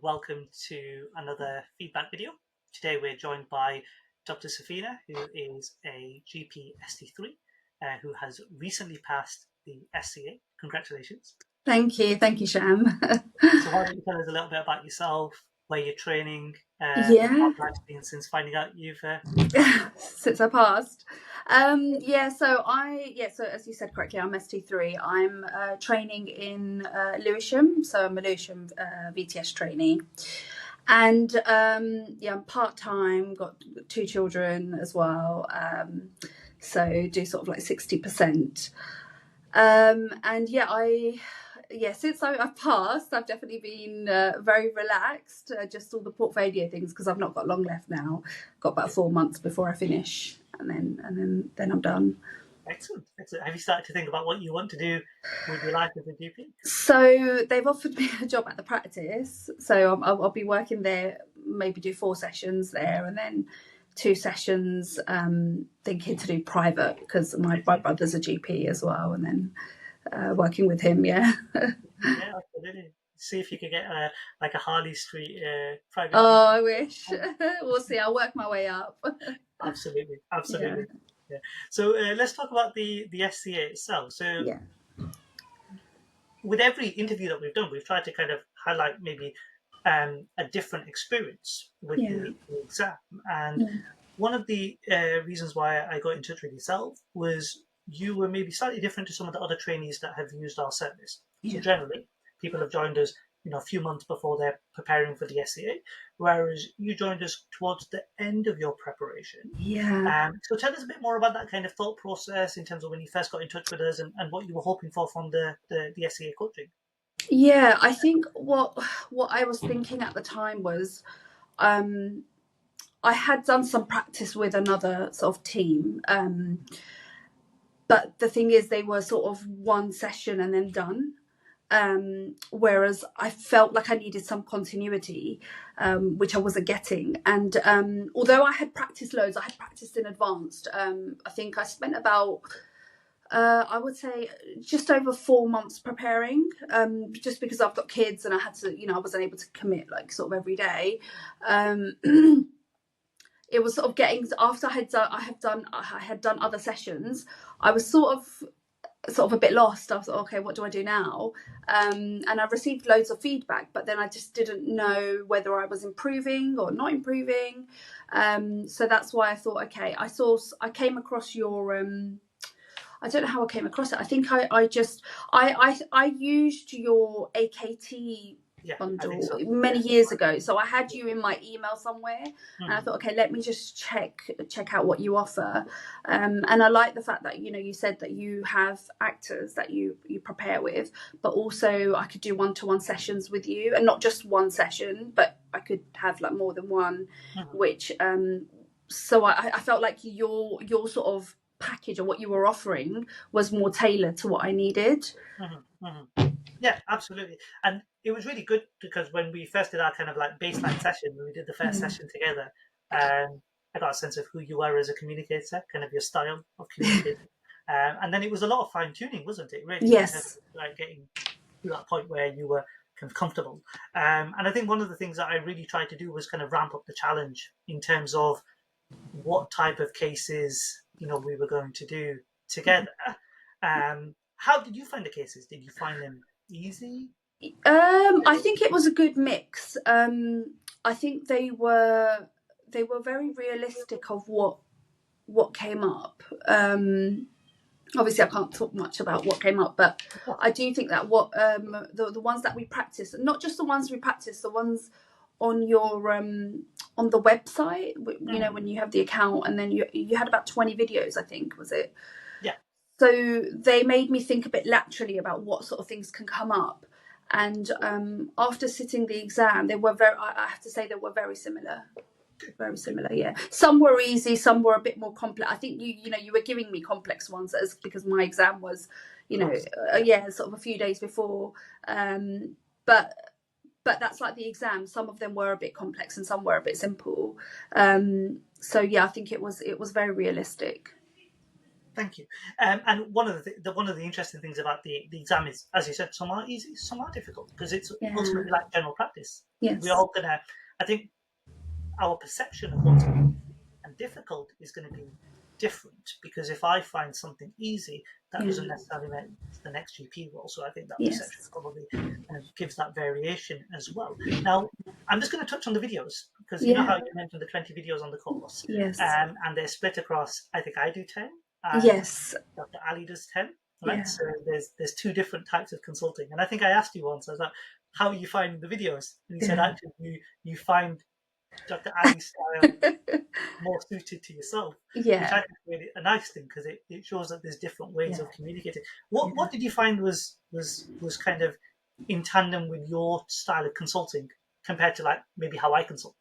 welcome to another feedback video. Today we're joined by Dr Saffina, who is a GP ST3, who has recently passed the SCA. Congratulations. Thank you, Sham. So why don't you tell us a little bit about yourself, where you're training, how life's been since finding out you've since I passed. So as you said correctly, I'm ST3. I'm training in Lewisham, so I'm a Lewisham VTS trainee, and I'm part-time, got 2 children as well, so do sort of like 60%, since I've passed, I've definitely been very relaxed, just all the portfolio things, because I've not got long left now. Got about 4 months before I finish, and then I'm done. Excellent. Have you started to think about what you want to do with your life as a GP? So they've offered me a job at the practice, so I'll be working there, maybe do 4 sessions there, and then 2 sessions thinking to do private, because my brother's a GP as well, and then working with him. Yeah, absolutely. See if you could get like a Harley Street private. Oh, I wish. We'll see. I'll work my way up. Absolutely. Yeah. So let's talk about the SCA itself. So with every interview that we've done, we've tried to kind of highlight maybe a different experience with the exam. And one of the reasons why I got in touch with yourself was you were maybe slightly different to some of the other trainees that have used our service. So generally, people have joined us, a few months before they're preparing for the SCA, whereas you joined us towards the end of your preparation. So tell us a bit more about that kind of thought process in terms of when you first got in touch with us and what you were hoping for from the SCA coaching. Yeah, I think what I was thinking at the time was I had done some practice with another sort of team, but the thing is, they were sort of 1 session and then done. Whereas I felt like I needed some continuity, which I wasn't getting. And although I had practiced loads, I had practiced in advanced. I think I spent about, I would say, just over 4 months preparing, just because I've got kids and I had to, I wasn't able to commit like sort of every day. It was sort of getting, after I had done other sessions, I was sort of a bit lost. I was like, okay, what do I do now? And I received loads of feedback, but then I just didn't know whether I was improving or not improving. So that's why I thought, okay, I came across your, I don't know how I came across it. I think I used your AKT bundle many years ago. So I had you in my email somewhere, and I thought, okay, let me just check out what you offer. And I like the fact that you said that you have actors that you prepare with, but also I could do 1-to-1 sessions with you, and not just 1 session, but I could have like more than 1, which so I felt like your sort of package or what you were offering was more tailored to what I needed. Yeah, absolutely. And it was really good because when we first did our kind of like baseline session, when we did the first session together, I got a sense of who you are as a communicator, kind of your style of communicating. And then it was a lot of fine tuning, wasn't it? Really, yes. Like getting to that point where you were kind of comfortable. And I think one of the things that I really tried to do was kind of ramp up the challenge in terms of what type of cases we were going to do together. How did you find the cases? Did you find them easy? I think it was a good mix. I think they were very realistic of what came up. Obviously I can't talk much about what came up, but I do think that what the ones that we practiced, not just the ones we practiced, the ones on your on the website, when you have the account, and then you had about 20 videos, I think, was it? Yeah. So they made me think a bit laterally about what sort of things can come up. And after sitting the exam, I have to say they were very similar. Very similar, yeah. Some were easy, some were a bit more complex. I think you were giving me complex ones because my exam was, sort of a few days before. But that's like the exam. Some of them were a bit complex and some were a bit simple. So yeah, I think it was very realistic. Thank you. And one of the interesting things about the exam is, as you said, some are easy, some are difficult, because it's ultimately like general practice. Yes. We're all gonna. I think our perception of what's easy and difficult is going to be different, because if I find something easy, that doesn't necessarily mean it's the next GP role. So I think that perception probably gives that variation as well. Now, I'm just going to touch on the videos, because you know how you mentioned the 20 videos on the course, and they're split across. I think I do 10. And Dr. Ali does 10. Right, so there's two different types of consulting, and I think I asked you once, I was like, "How are you finding the videos?" And you said, "Actually, you find Dr. Ali's style more suited to yourself," which I think is really a nice thing, because it shows that there's different ways of communicating. What did you find was kind of in tandem with your style of consulting compared to like maybe how I consult?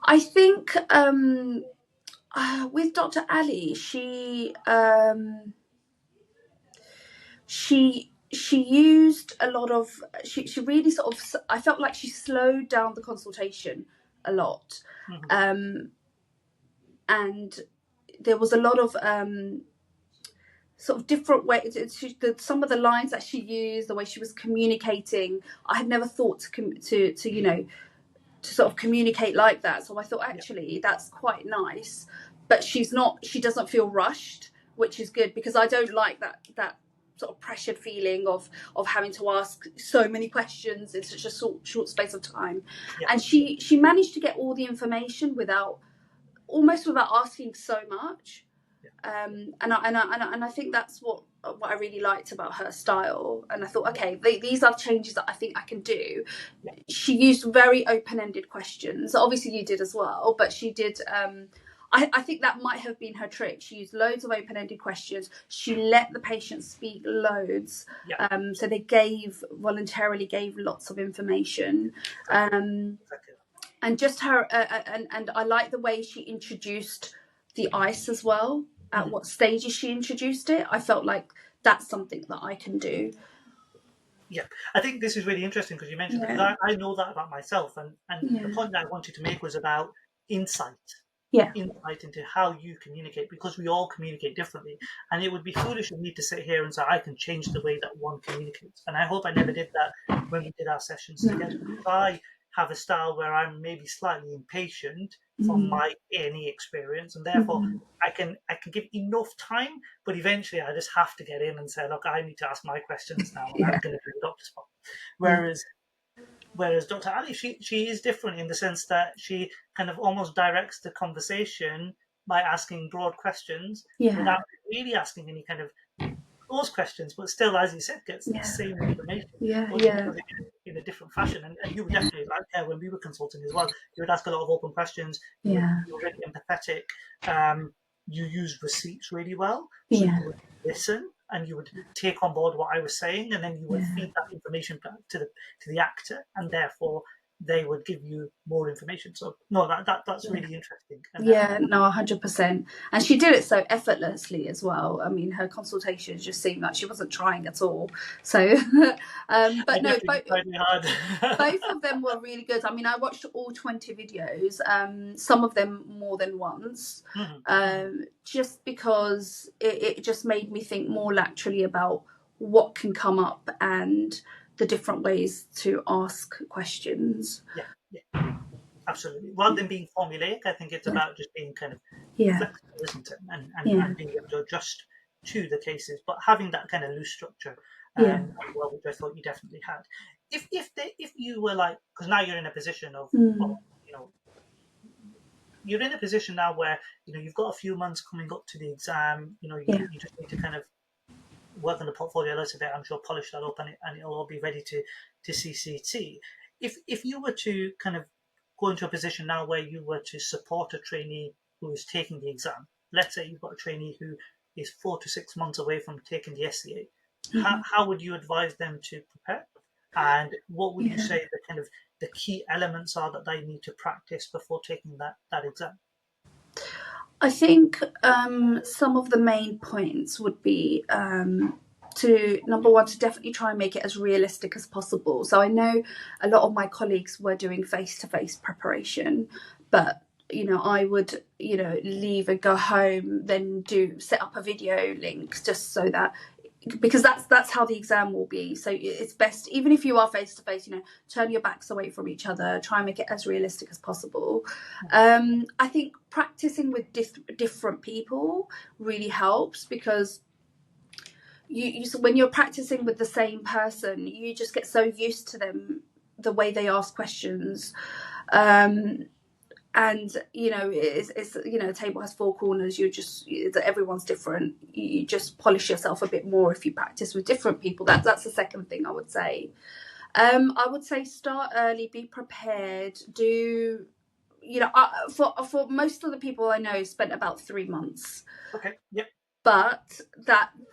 I think with Dr. Ali, she used a lot of, she really sort of, I felt like she slowed down the consultation a lot. And there was a lot of sort of different ways. Some of the lines that she used, the way she was communicating, I had never thought to you know, to sort of communicate like that. So I thought, actually, that's quite nice. But she doesn't feel rushed, which is good, because I don't like that sort of pressured feeling of having to ask so many questions in such a short space of time. And she managed to get all the information almost without asking so much. And I think that's what I really liked about her style. And I thought, okay, these are changes that I think I can do. She used very open-ended questions. Obviously you did as well, but she did. I think that might have been her trick. She used loads of open-ended questions. She let the patients speak loads. So they voluntarily gave lots of information. And just her, and I like the way she introduced the ice as well. At what stages she introduced it, I felt like that's something that I can do. Yeah, I think this is really interesting, because you mentioned that, I know that about myself, and the point that I wanted to make was about insight. Insight into how you communicate, because we all communicate differently, and it would be foolish of me to sit here and say I can change the way that one communicates. And I hope I never did that when we did our sessions together. If I have a style where I'm maybe slightly impatient from my A&E experience, and therefore I can give enough time, but eventually I just have to get in and say, look, I need to ask my questions now, and I'm going to do the doctor's part. Whereas Dr. Ali, she is different in the sense that she kind of almost directs the conversation by asking broad questions without really asking any kind of close questions, but still, as you said, gets the same information in a different fashion. And you were definitely like her when we were consulting as well. You would ask a lot of open questions. You were really empathetic. You used receipts really well. So you would listen, and you would take on board what I was saying, and then you would feed that information back to the actor, and therefore they would give you more information. So no, that's really interesting. And, no, 100%. And she did it so effortlessly as well. I mean, her consultations just seemed like she wasn't trying at all. So, but no, both of them were really good. I mean, I watched all 20 videos, some of them more than once, just because it just made me think more laterally about what can come up and the different ways to ask questions. Absolutely. Rather than being formulaic, I think it's about just being kind of flexible, isn't it? And being able to adjust to the cases, but having that kind of loose structure, well, which I thought you definitely had. If you were like, because now you're in a position of, you're in a position now where you've got a few months coming up to the exam. You just need to kind of work on the portfolio a little bit, I'm sure, polish that up, and it'll all be ready to CCT. If you were to kind of go into a position now where you were to support a trainee who is taking the exam, let's say you've got a trainee who is 4 to 6 months away from taking the SCA, how would you advise them to prepare? And what would you say the kind of the key elements are that they need to practice before taking that exam? I think some of the main points would be number one, to definitely try and make it as realistic as possible. So I know a lot of my colleagues were doing face-to-face preparation, but I would, leave and go home, then set up a video link, just so that, because that's how the exam will be. So it's best, even if you are face to face, turn your backs away from each other, try and make it as realistic as possible. I think practicing with different people really helps, because you when you're practicing with the same person, you just get so used to them, the way they ask questions. And it's a table has four corners. Everyone's different. You just polish yourself a bit more if you practice with different people. That's the second thing I would say. I would say start early, be prepared. For most of the people I know, spent about 3 months. Okay. Yep. But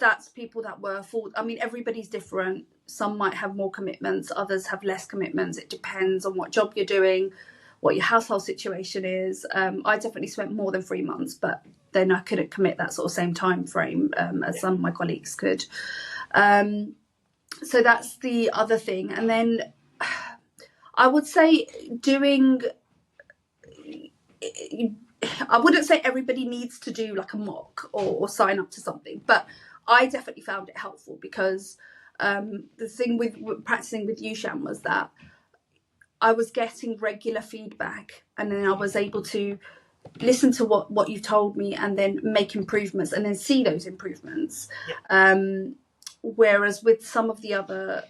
that's people that were full. I mean, everybody's different. Some might have more commitments, others have less commitments. It depends on what job you're doing, what your household situation is. I definitely spent more than 3 months, but then I couldn't commit that sort of same time frame as some of my colleagues could. So that's the other thing. And then I would say I wouldn't say everybody needs to do like a mock or sign up to something, but I definitely found it helpful, because the thing with practicing with USHAM was that I was getting regular feedback, and then I was able to listen to what you told me and then make improvements and then see those improvements. Whereas with some of the other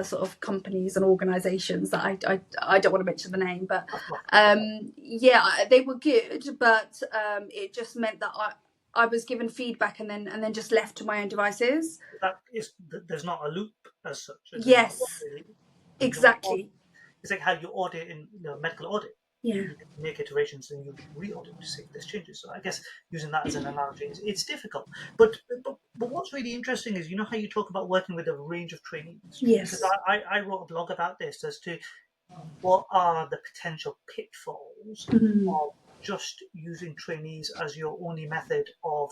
sort of companies and organizations that I don't want to mention the name, but they were good, but it just meant that I was given feedback and then just left to my own devices. There's not a loop as such. Yes, exactly. It's like how you audit in medical audit. Yeah. You make iterations and you re-audit to see if there's changes. So I guess using that as an analogy, it's difficult. But what's really interesting is, how you talk about working with a range of trainees. Yes. Because I wrote a blog about this as to what are the potential pitfalls of just using trainees as your only method of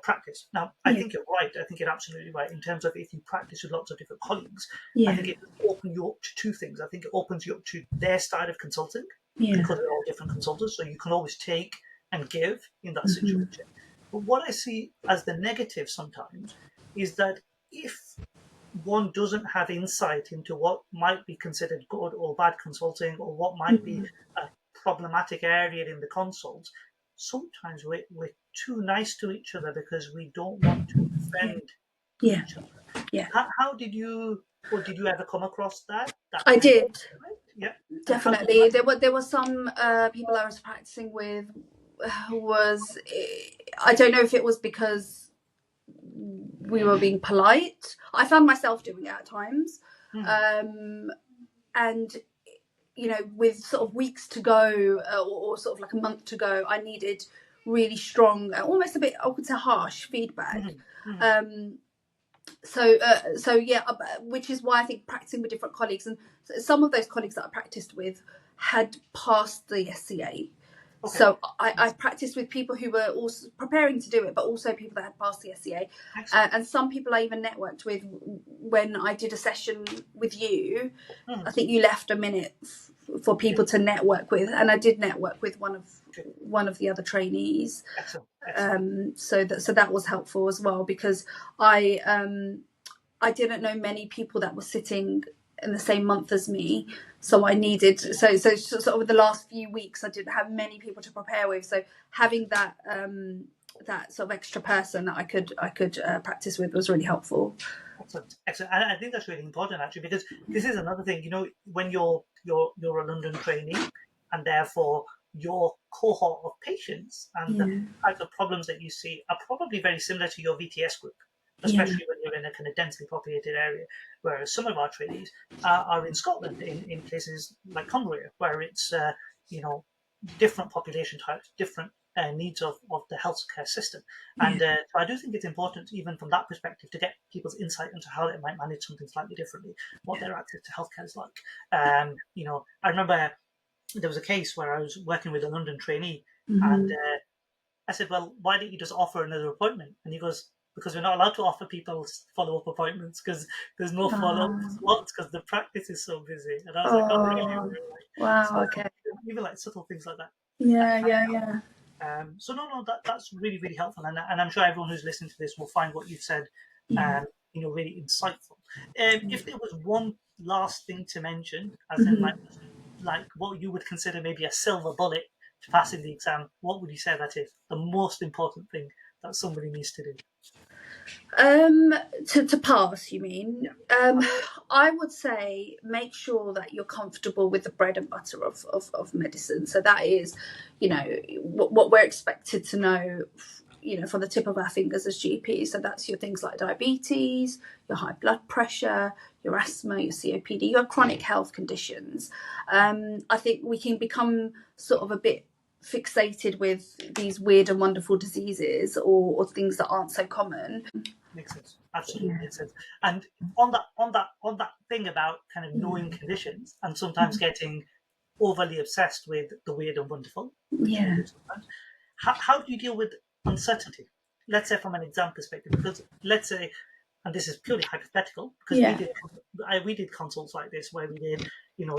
practice. Now, I think you're right. I think you're absolutely right in terms of if you practice with lots of different colleagues. I think it opens you up to two things. I think it opens you up to their style of consulting, because they're all different consultants, so you can always take and give in that situation. But what I see as the negative sometimes is that if one doesn't have insight into what might be considered good or bad consulting, or what might be a problematic area in the consult, sometimes we're too nice to each other because we don't want to offend each other. Yeah. How did you ever come across that? I did. Yeah, definitely. There were some people I was practicing with I don't know if it was because we were being polite. I found myself doing it at times. And with sort of weeks to go, or sort of like a month to go, I needed really strong, almost a bit, I would say, harsh feedback. Which is why I think practicing with different colleagues, and some of those colleagues that I practiced with had passed the SCA. Okay. So I practiced with people who were also preparing to do it, but also people that had passed the SCA. And some people I even networked with when I did a session with you. I think you left a minute for people to network with, and I did network with one of the other trainees. Excellent. So that was helpful as well, because I didn't know many people that were sitting in the same month as me, so I needed so sort of the last few weeks I didn't have many people to prepare with, so having that sort of extra person that I could practice with was really helpful. Excellent. And I think that's really important, actually, because this is another thing, when you're a London trainee, and therefore your cohort of patients and the types of problems that you see are probably very similar to your VTS group, especially when you're in a kind of densely populated area, whereas some of our trainees are in Scotland, in places like Cumbria, where it's different population types, different needs of the healthcare system. And so I do think it's important, even from that perspective, to get people's insight into how they might manage something slightly differently, what their access to healthcare is like. I remember there was a case where I was working with a London trainee, and I said, well, why don't you just offer another appointment? And he goes, because we're not allowed to offer people follow-up appointments because there's no follow-up slots because the practice is so busy. And I was like, oh, really? Wow, so, okay. Even like subtle things like that. Yeah. So no, that's really, really helpful, and I'm sure everyone who's listening to this will find what you've said, really insightful. If there was one last thing to mention, as in like what you would consider maybe a silver bullet to passing the exam, what would you say that is the most important thing that somebody needs to do? To pass, you mean? I would say make sure that you're comfortable with the bread and butter of medicine. So that is, what we're expected to know, from the tip of our fingers as GPs. So that's your things like diabetes, your high blood pressure, your asthma, your COPD, your chronic health conditions. I think we can become sort of a bit fixated with these weird and wonderful diseases or things that aren't so common. Makes sense. Absolutely makes sense. And on that thing about kind of knowing conditions and sometimes getting overly obsessed with the weird and wonderful. How do you deal with uncertainty? Let's say from an exam perspective, because let's say, and this is purely hypothetical, because we did consults like this where we did,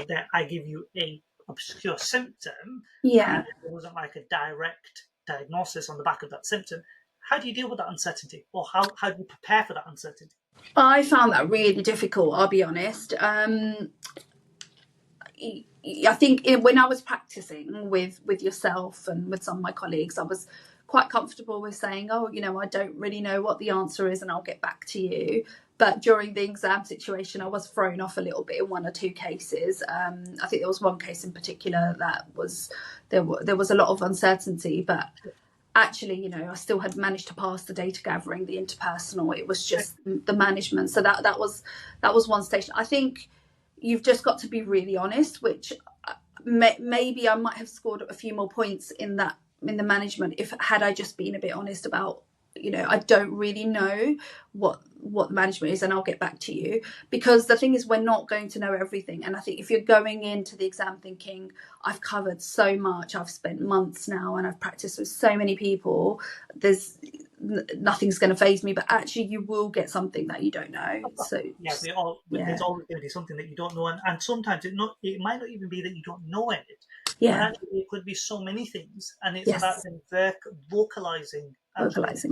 that I give you a obscure symptom, and it wasn't like a direct diagnosis on the back of that symptom. How do you deal with that uncertainty, or how do you prepare for that uncertainty? I found that really difficult, I'll be honest. I think when I was practicing with yourself and with some of my colleagues, I was quite comfortable with saying, I don't really know what the answer is and I'll get back to you. But during the exam situation, I was thrown off a little bit in one or two cases. I think there was one case in particular that there was a lot of uncertainty, but actually, I still had managed to pass the data gathering, the interpersonal. It was just the management. So that was one station. I think you've just got to be really honest, which maybe I might have scored a few more points in the management had I just been a bit honest about, I don't really know what the management is and I'll get back to you, because the thing is we're not going to know everything. And I think if you're going into the exam thinking I've covered so much, I've spent months now and I've practiced with so many people, there's nothing's going to faze me, but actually you will get something that you don't know. So there's always going to be something that you don't know, and sometimes it might not even be that you don't know it. But actually it could be so many things, and it's about vocalizing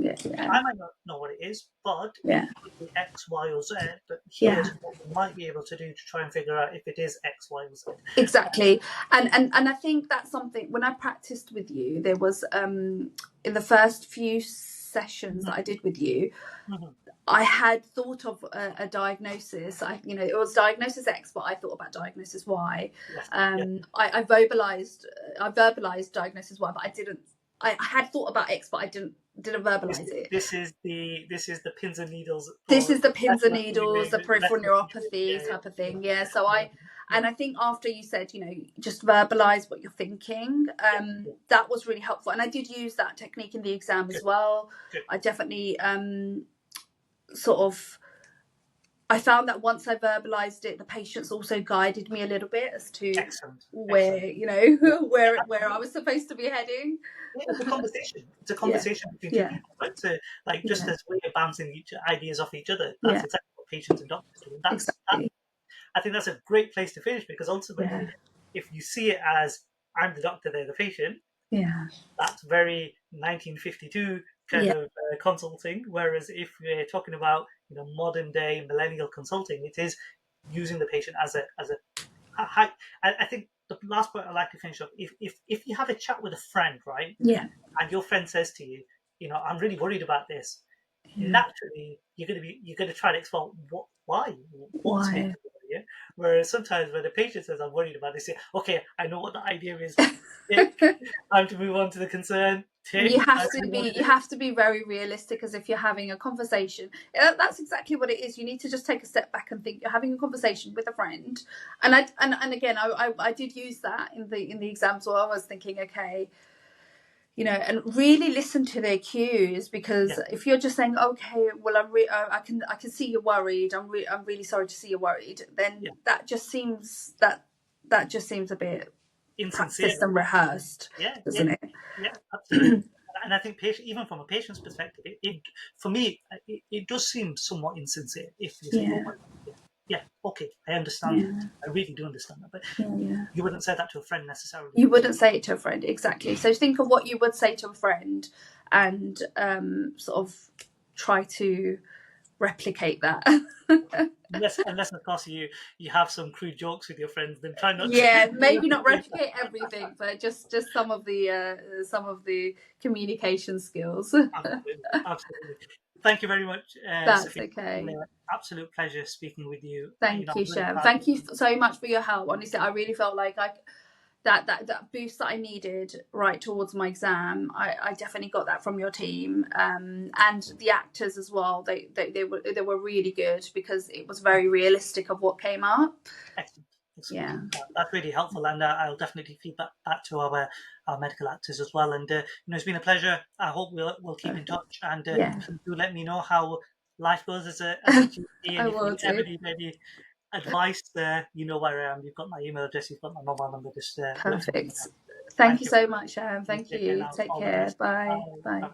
it. I might not know what it is, but it could be X, Y, or Z. But here's what we might be able to do to try and figure out if it is X, Y, or Z. Exactly, and I think that's something. When I practiced with you, there was in the first few sessions that I did with you, I had thought of a diagnosis. It was diagnosis X, but I thought about diagnosis Y. I verbalized diagnosis Y, but I didn't. I had thought about X, but I didn't verbalize it. This is the pins and needles. This is the pins and needles, the peripheral neuropathy type of thing. Yeah. So I think after you said, just verbalize what you're thinking, that was really helpful. And I did use that technique in the exam as well. I definitely I found that once I verbalized it, the patients also guided me a little bit as to where where I was supposed to be heading. It's a conversation. It's a conversation between two people, right? So, just as we're bouncing ideas off each other, that's exactly what patients and doctors do. I think that's a great place to finish, because ultimately, if you see it as I'm the doctor, they're the patient, that's very 1952 kind of consulting. Whereas if we're talking about modern day millennial consulting, it is using the patient as a high. I think the last point I'd like to finish up, if you have a chat with a friend, right? And your friend says to you, I'm really worried about this. Naturally, you're going to try to explore why. Whereas sometimes when the patient says, I'm worried about this, say, okay, I know what the idea is. Time to move on to the concern. You have to be very realistic, as if you're having a conversation. That's exactly what it is. You need to just take a step back and think you're having a conversation with a friend. And again, I did use that in the exams where I was thinking, okay, and really listen to their cues, because if you're just saying, okay, well, I can see you're worried. I'm really sorry to see you're worried. Then that just seems a bit insincere and rehearsed, doesn't it? Yeah, absolutely. And I think even from a patient's perspective, for me, it does seem somewhat insincere if you Yeah, okay, I understand that. I really do understand that. But you wouldn't say that to a friend necessarily. You wouldn't say it to a friend, exactly. So think of what you would say to a friend and sort of try to replicate that. unless of course you have some crude jokes with your friends, then try not to. Maybe not replicate everything, but just some of the communication skills. Absolutely. Thank you very much. That's Safina. okay. Absolute pleasure speaking with you. Thank you, Shem. Thank you so much for your help. Honestly, I really felt like that boost that I needed right towards my exam. I definitely got that from your team, and the actors as well. They were really good because it was very realistic of what came up. Excellent. Yeah, that's really helpful, and I'll definitely feed that back to our medical actors as well. And it's been a pleasure. I hope we'll keep in touch, and do let me know how life goes as a GP, and if you ever need any advice, you know where I am. You've got my email address, you've got my mobile number. Just perfect. Thank you so much, Thank you. Take care. Bye. Bye.